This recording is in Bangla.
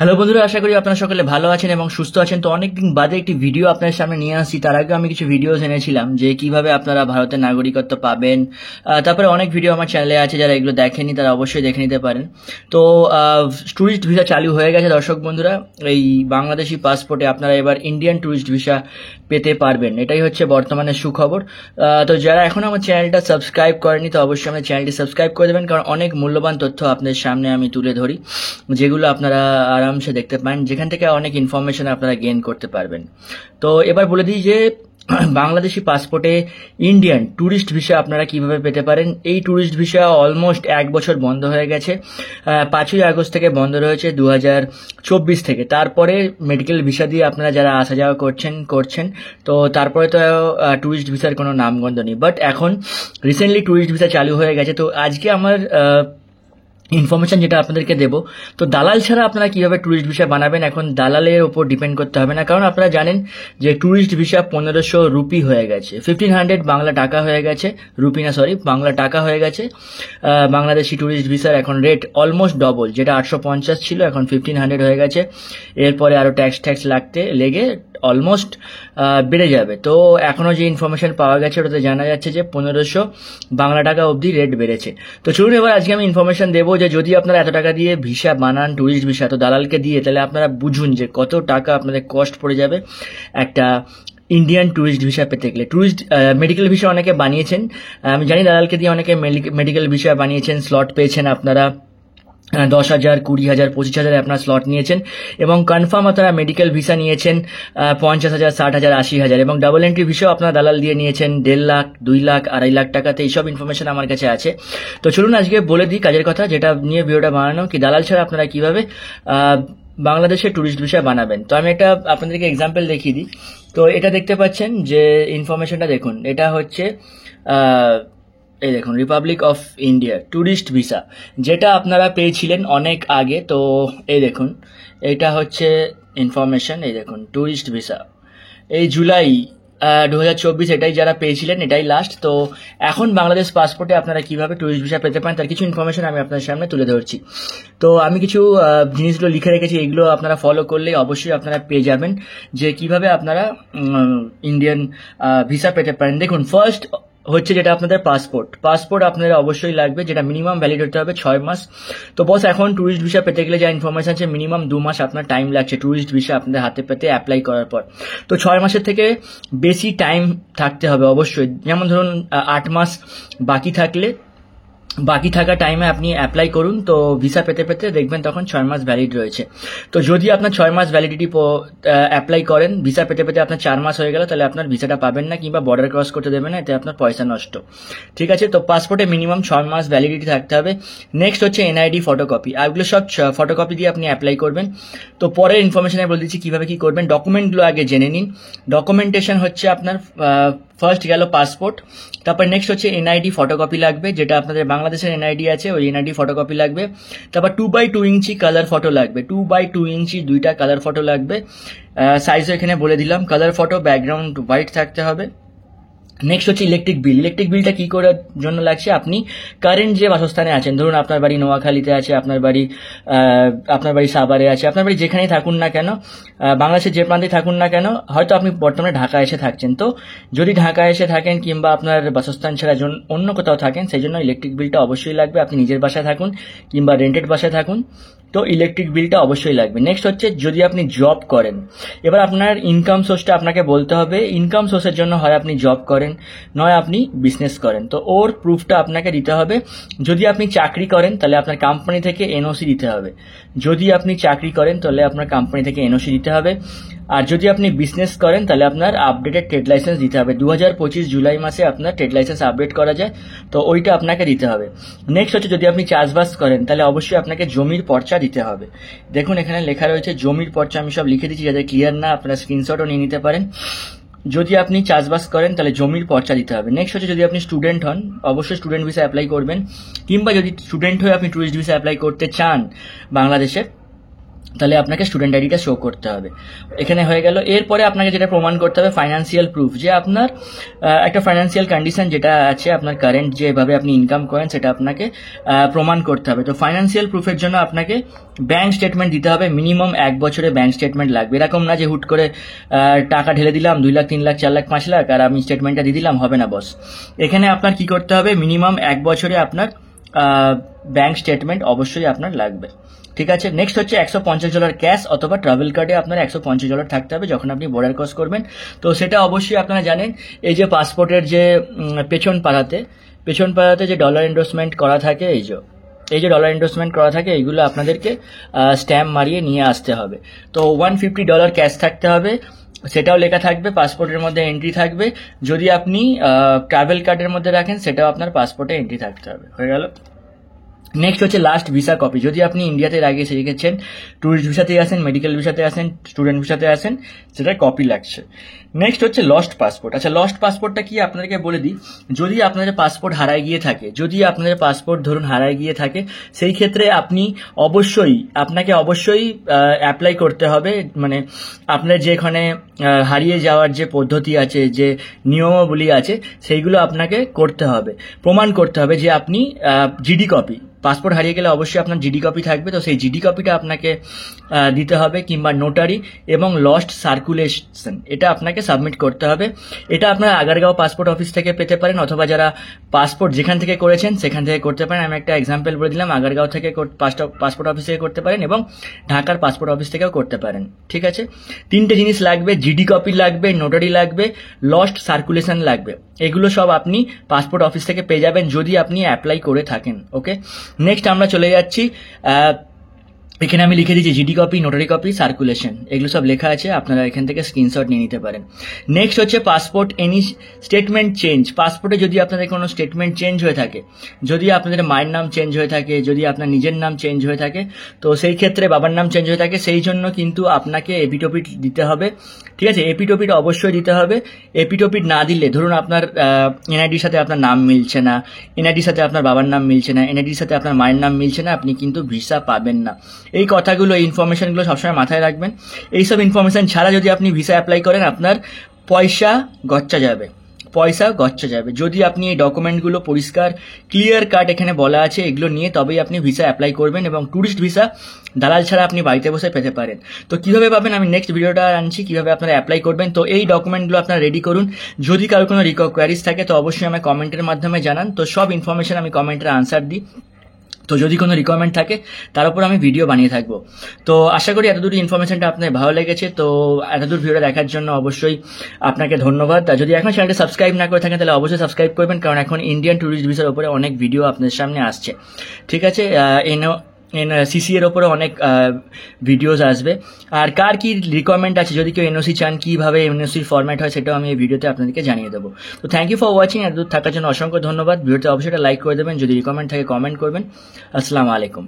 হ্যালো বন্ধুরা, আশা করি আপনারা সকলে ভালো আছেন এবং সুস্থ আছেন। তো অনেকদিন বাদে একটি ভিডিও আপনার সামনে নিয়ে আসছি। তার আগে আমি কিছু ভিডিও এনেছিলাম যে কিভাবে আপনারা ভারতের নাগরিকত্ব পাবেন। তারপরে অনেক ভিডিও আমার চ্যানেলে আছে, যারা এগুলো দেখেনি তারা অবশ্যই দেখে নিতে পারেন। তো ট্যুরিস্ট ভিসা চালু হয়ে গেছে দর্শক বন্ধুরা। এই বাংলাদেশি পাসপোর্টে আপনারা এবার ইন্ডিয়ান ট্যুরিস্ট ভিসা পেতে পারবেন, এটাই হচ্ছে বর্তমানে সুখবর। তো যারা এখন আমার চ্যানেলটা সাবস্ক্রাইব করেনি তো অবশ্যই আমার চ্যানেলটি সাবস্ক্রাইব করে দেবেন, কারণ অনেক মূল্যবান তথ্য আপনাদের সামনে আমি তুলে ধরি, যেগুলো আপনারা আরামসে দেখতে পান, যেখান থেকে অনেক ইনফরমেশন আপনারা গেইন করতে পারবেন। তো এবার বলে দিই যে বাংলাদেশি পাসপোর্টে ইন্ডিয়ান ট্যুরিস্ট ভিসা আপনারা কিভাবে পেতে পারেন। এই ট্যুরিস্ট ভিসা অলমোস্ট 1 বছর বন্ধ হয়ে গেছে। 5ই আগস্ট থেকে বন্ধ রয়েছে 2024 থেকে। তারপরে মেডিকেল ভিসা দিয়ে আপনারা যারা আসা যাওয়া করছেন তো তারপরে তো ট্যুরিস্ট ভিসার কোনো নামগন্ধ নেই। বাট এখন রিসেন্টলি ট্যুরিস্ট ভিসা চালু হয়ে গেছে। তো আজকে আমার ইনফরমেশন যেটা আপনাদেরকে দেবো, তো দালাল ছাড়া আপনারা কিভাবে ট্যুরিস্ট ভিসা বানাবেন, এখন দালালের ওপর ডিপেন্ড করতে হবে না, কারণ আপনারা জানেন যে ট্যুরিস্ট ভিসা 1500 রুপি হয়ে গেছে, 1500 বাংলা টাকা হয়ে গেছে, রুপি না সরি বাংলা টাকা হয়ে গেছে। বাংলাদেশি ট্যুরিস্ট ভিসার এখন রেট অলমোস্ট ডবল, যেটা 850 ছিল এখন 1500 হয়ে গেছে। এরপরে আরও ট্যাক্স লেগে অলমোস্ট বেড়ে যাবে। তো এখনও যে ইনফরমেশন পাওয়া গেছে ওটাতে জানা যাচ্ছে যে 1500 বাংলা টাকা অবধি রেট বেড়েছে। তো চলুন এবার আজকে আমি ইনফরমেশন দেবো যে যদি আপনারা এত টাকা দিয়ে ভিসা বানান, ট্যুরিস্ট ভিসা, তো দালালকে দিয়ে, তাহলে আপনারা বুঝুন যে কত টাকা আপনাদের কস্ট পড়ে যাবে একটা ইন্ডিয়ান ট্যুরিস্ট ভিসা পেতে গেলে। মেডিকেল ভিসা অনেকে বানিয়েছেন, আমি জানি দালালকে দিয়ে অনেকে মেডিকেল ভিসা বানিয়েছেন, স্লট পেয়েছেন আপনারা 10,000, 20,000, 25,000 আপনার স্লট নিয়েছেন, এবং কনফার্ম আপনারা মেডিকেল ভিসা নিয়েছেন 50,000, 60,000, 80,000, এবং ডাবল এন্ট্রি ভিসাও আপনারা দালাল দিয়ে নিয়েছেন 1.5 লাখ, 2 লাখ, 2.5 লাখ টাকাতে। এইসব ইনফরমেশন আমার কাছে আছে। তো চলুন আজকে বলে দিই কাজের কথা, যেটা নিয়ে ভিডিওটা বানানো, কি দালাল ছাড়া আপনারা কিভাবে বাংলাদেশের ট্যুরিস্ট ভিসা বানাবেন। তো আমি একটা আপনাদেরকে এক্সাম্পল দেখিয়ে দিই। তো এটা দেখতে পাচ্ছেন যে ইনফরমেশনটা দেখুন, এটা হচ্ছে এই দেখুন Republic of India tourist visa, যেটা আপনারা পেয়েছিলেন অনেক আগে। তো এই দেখুন এটা হচ্ছে ইনফরমেশন, এই দেখুন ট্যুরিস্ট ভিসা এই জুলাই 2024, এটাই যারা পেয়েছিলেন এটাই লাস্ট। তো এখন বাংলাদেশ পাসপোর্টে আপনারা কিভাবে ট্যুরিস্ট ভিসা পেতে পারেন তার কিছু ইনফরমেশন আমি আপনার সামনে তুলে ধরছি। তো আমি কিছু জিনিসগুলো লিখে রেখেছি, এগুলো আপনারা ফলো করলে অবশ্যই আপনারা পেয়ে যাবেন যে কিভাবে আপনারা ইন্ডিয়ান ভিসা পেতে পারেন। দেখুন ফার্স্ট হচ্ছে যেটা আপনাদের পাসপোর্ট আপনাদের অবশ্যই লাগবে, যেটা মিনিমাম ভ্যালিড হতে হবে 6 মাস। তো বস এখন ট্যুরিস্ট ভিসা পেতে গেলে যা ইনফরমেশন আছে, মিনিমাম 2 মাস আপনার টাইম লাগছে ট্যুরিস্ট ভিসা আপনাদের হাতে পেতে অ্যাপ্লাই করার পর। তো 6 মাসের থেকে বেশি টাইম থাকতে হবে অবশ্যই। যেমন ধরুন 8 মাস বাকি থাকা টাইমে আপনি অ্যাপ্লাই করুন, তো ভিসা পেতে পেতে দেখবেন তখন 6 মাস ভ্যালিড রয়েছে। তো যদি আপনার 6 মাস ভ্যালিডিটি অ্যাপ্লাই করেন, ভিসা পেতে পেতে আপনার 4 মাস হয়ে গেল, তাহলে আপনার ভিসাটা পাবেন না, কিংবা বর্ডার ক্রস করতে দেবেন না, এতে আপনার পয়সা নষ্ট। ঠিক আছে, তো পাসপোর্টে মিনিমাম 6 মাস ভ্যালিডিটি থাকতে হবে। নেক্সট হচ্ছে এনআইডি ফটোকপি, এগুলো সব ফটোকপি দিয়ে আপনি অ্যাপ্লাই করবেন। তো পরের ইনফরমেশনে বলে দিচ্ছি কীভাবে কী করবেন। ডকুমেন্টগুলো আগে জেনে নিন। ডকুমেন্টেশন হচ্ছে আপনার ফার্স্ট গেল পাসপোর্ট, তারপর নেক্সট হচ্ছে এনআইডি ফটোকপি লাগবে, যেটা আপনাদের বাংলাদেশের এনআইডি আছে ওই এনআইডি ফটোকপি লাগবে। তারপর 2x2 ইঞ্চি কালার ফটো লাগবে, 2x2 ইঞ্চি 2টা কালার ফটো লাগবে। সাইজও এখানে বলে দিলাম, কালার ফটো, ব্যাকগ্রাউন্ড হোয়াইট থাকতে হবে। নেক্সট হচ্ছে ইলেকট্রিক বিলটা কি করার জন্য লাগছে, আপনি কারেন্ট যে বাসস্থানে আছেন, ধরুন আপনার বাড়ি নোয়াখালীতে আছে, আপনার বাড়ি সাভারে আছে, আপনার বাড়ি যেখানেই থাকুন না কেন, বাংলাদেশের যে প্রান্তে থাকুন না কেন, হয়তো আপনি বর্তমানে ঢাকা এসে থাকছেন, তো যদি ঢাকা এসে থাকেন কিংবা আপনার বাসস্থান ছাড়া অন্য কোথাও থাকেন, সেই জন্য ইলেকট্রিক বিলটা অবশ্যই লাগবে। আপনি নিজের বাসায় থাকুন কিংবা রেন্টেড বাসায় থাকুন, তো ইলেকট্রিক বিলটা অবশ্যই লাগবে। নেক্সট হচ্ছে যদি আপনি জব করেন, এবার আপনার ইনকাম সোর্সটা আপনাকে বলতে হবে। ইনকাম সোর্সের জন্য হয় আপনি জব করেন, নয় আপনি বিজনেস করেন, তো ওর প্রুফটা আপনাকে দিতে হবে। যদি আপনি চাকরি করেন তাহলে আপনার কোম্পানি থেকে এনওসি দিতে হবে, আর যদি আপনি বিজনেস করেন তাহলে আপনার আপডেটেড ট্রেড লাইসেন্স দিতে হবে। 2025 জুলাই মাসে আপনার ট্রেড লাইসেন্স আপডেট করা যায়, তো ওইটা আপনাকে দিতে হবে। নেক্সট হচ্ছে যদি আপনি চাষবাস করেন তাহলে অবশ্যই আপনাকে জমির পর্চা দিতে হবে। দেখুন এখানে লেখা রয়েছে জমির পর্চা, আমি সব লিখে দিচ্ছি যাদের ক্লিয়ার না, আপনারা স্ক্রিনশটও নিয়ে নিতে পারেন। যদি আপনি চাষবাস করেন তাহলে জমির পর্চা দিতে হবে। নেক্সট হচ্ছে যদি আপনি স্টুডেন্ট হন, অবশ্যই স্টুডেন্ট ভিসা অ্যাপ্লাই করবেন, কিংবা যদি স্টুডেন্ট হয়ে আপনি ট্যুরিস্ট ভিসা অ্যাপ্লাই করতে চান বাংলাদেশে, তাহলে আপনাকে স্টুডেন্ট আইডিটা শো করতে হবে। এখানে হয়ে গেল। এরপরে আপনাকে যেটা প্রমাণ করতে হবে ফাইন্যান্সিয়াল প্রুফ, যে আপনার একটা ফাইন্যান্সিয়াল কন্ডিশন যেটা আছে, আপনার কারেন্ট যেভাবে আপনি ইনকাম করেন সেটা আপনাকে প্রমাণ করতে হবে। তো ফাইন্যান্সিয়াল প্রুফের জন্য আপনাকে ব্যাংক স্টেটমেন্ট দিতে হবে, মিনিমাম 1 বছরের ব্যাংক স্টেটমেন্ট লাগবে। এরকম না যে হুট করে টাকা ঢেলে দিলাম 2 লাখ 3 লাখ 4 লাখ 5 লাখ আর আমি স্টেটমেন্টটা দিয়ে দিলাম, হবে না বস। এখানে আপনার কি করতে হবে, মিনিমাম 1 বছরে আপনার ব্যাংক স্টেটমেন্ট অবশ্যই আপনার লাগবে। ঠিক আছে। নেক্সট হচ্ছে $150 ক্যাশ অথবা ট্রাভেল কার্ডে আপনার $150 থাকতে হবে যখন আপনি বর্ডার ক্রস করবেন। তো সেটা অবশ্যই আপনারা জানেন, এই যে পাসপোর্টের যে পেছন পাড়াতে যে ডলার এন্ডোর্সমেন্ট করা থাকে, এই যে ডলার এন্ডোর্সমেন্ট করা থাকে, এইগুলো আপনাদেরকে স্ট্যাম্প মারিয়ে নিয়ে আসতে হবে। তো $150 ক্যাশ থাকতে হবে, সেটাও লেখা থাকবে, পাসপোর্টের মধ্যে এন্ট্রি থাকবে। যদি আপনি ট্রাভেল কার্ডের মধ্যে রাখেন সেটাও আপনার পাসপোর্টে এন্ট্রি থাকতে হবে। হয়ে গেল। নেক্সট হচ্ছে লাস্ট ভিসা কপি। যদি আপনি ইন্ডিয়াতে আগে এসে গেছেন, ট্যুরিস্ট ভিসাতে আসেন, মেডিকেল ভিসাতে আসেন, স্টুডেন্ট ভিসাতে আসেন, সেটার কপি লাগছে। নেক্সট হচ্ছে লস্ট পাসপোর্ট। আচ্ছা, লস্ট পাসপোর্টটা কি আপনাদেরকে বলে দিই। যদি আপনাদের পাসপোর্ট হারায় গিয়ে থাকে, সেই ক্ষেত্রে আপনাকে অবশ্যই অ্যাপ্লাই করতে হবে। মানে আপনার যেখানে হারিয়ে যাওয়ার যে পদ্ধতি আছে, যে নিয়মাবলী আছে, সেইগুলো আপনাকে করতে হবে, প্রমাণ করতে হবে যে আপনি জিডি কপি, পাসপোর্ট হারিয়ে গেলে অবশ্যই আপনার জিডি কপি থাকবে, তো সেই জিডি কপিটা আপনাকে দিতে হবে, কিংবা নোটারি এবং লস্ট সার্কুলেশন এটা আপনাকে সাবমিট করতে হবে। এটা আপনারা আগারগাঁও পাসপোর্ট অফিস থেকে পেতে পারেন, অথবা যারা পাসপোর্ট যেখান থেকে করেছেন সেখান থেকে করতে পারেন। আমি একটা এক্সাম্পল বলে দিলাম, আগারগাঁও থেকে পাসপোর্ট অফিস থেকে করতে পারেন এবং ঢাকার পাসপোর্ট অফিস থেকেও করতে পারেন। ঠিক আছে। 3টে জিনিস লাগবে, জিডি কপি লাগবে, নোটারি লাগবে, লস্ট সার্কুলেশন লাগবে। এগুলো সব আপনি পাসপোর্ট অফিস থেকে পেয়ে যাবেন যদি আপনি অ্যাপ্লাই করে থাকেন। ওকে, নেক্সট আমরা চলে যাচ্ছি, এখানে আমি লিখে দিচ্ছি GD copy, notary copy, circulation, এগুলো সব লেখা আছে, আপনারা এখান থেকে স্ক্রিনশট নিয়ে নিতে পারেন। নেক্সট হচ্ছে পাসপোর্ট এনি স্টেটমেন্ট চেঞ্জ। পাসপোর্টে যদি আপনাদের কোনো স্টেটমেন্ট চেঞ্জ হয়ে থাকে, যদি আপনাদের মায়ের নাম চেঞ্জ হয়ে থাকে, যদি আপনার নিজের নাম চেঞ্জ হয়ে থাকে, তো সেই ক্ষেত্রে বাবার নাম চেঞ্জ হয়ে থাকে, সেই জন্য কিন্তু আপনাকে এপিটোপিট দিতে হবে। ঠিক আছে, এপিটোপিট অবশ্যই দিতে হবে। এপিটোপিট না দিলে, ধরুন আপনার এনআইডির সাথে আপনার নাম মিলছে না, এনআইডির সাথে আপনার বাবার নাম মিলছে না, এনআইডির সাথে আপনার মায়ের নাম মিলছে না, আপনি কিন্তু ভিসা পাবেন না। এই কথাগুলো, এই ইনফরমেশনগুলো সবসময় মাথায় রাখবেন। এইসব ইনফরমেশন ছাড়া যদি আপনি ভিসা অ্যাপ্লাই করেন, আপনার পয়সা গচ্চা যাবে। যদি আপনি এই ডকুমেন্টগুলো পরিষ্কার ক্লিয়ার কাট এখানে বলা আছে, এগুলো নিয়ে তবেই আপনি ভিসা অ্যাপ্লাই করবেন, এবং ট্যুরিস্ট ভিসা দালাল ছাড়া আপনি বাড়িতে বসে পেতে পারেন। তো কিভাবে পাবেন, আমি নেক্সট ভিডিওটা আনছি, কিভাবে আপনারা অ্যাপ্লাই করবেন। তো এই ডকুমেন্টগুলো আপনারা রেডি করুন। যদি কারোর কোনো কোয়ারিজ থাকে তো অবশ্যই আমাকে কমেন্টের মাধ্যমে জানান। তো সব ইনফরমেশন আমি কমেন্টের আনসার দিই। তো যদি কোনো রিকোয়ারমেন্ট থাকে তার উপর আমি ভিডিও বানিয়ে থাকবো। তো আশা করি এতদূর ইনফরমেশনটা আপনার ভালো লেগেছে। তো এতদূর ভিডিওটা দেখার জন্য অবশ্যই আপনাকে ধন্যবাদ। যদি এখন চ্যানেলটা সাবস্ক্রাইব না করে থাকেন তাহলে অবশ্যই সাবস্ক্রাইব করবেন, কারণ এখন ইন্ডিয়ান ট্যুরিস্ট ভিসার উপরে অনেক ভিডিও আপনাদের সামনে আসছে। ঠিক আছে, সিসি এর ওপরে অনেক ভিডিওস আসবে। আর কার কি রিকোয়ারমেন্ট আছে, যদি কেউ এনওসি চান, কিভাবে এনওসির ফরম্যাট হয়, সেটাও আমি এই ভিডিওতে আপনাদেরকে জানিয়ে দেবো। তো থ্যাংক ইউ ফর ওয়াচিং। এতদূর থাকার জন্য অসংখ্য ধন্যবাদ। ভিডিওতে অবশ্যই লাইক করে দেবেন, যদি রিকোয়ারমেন্ট থাকে কমেন্ট করবেন। আসসালামু আলাইকুম।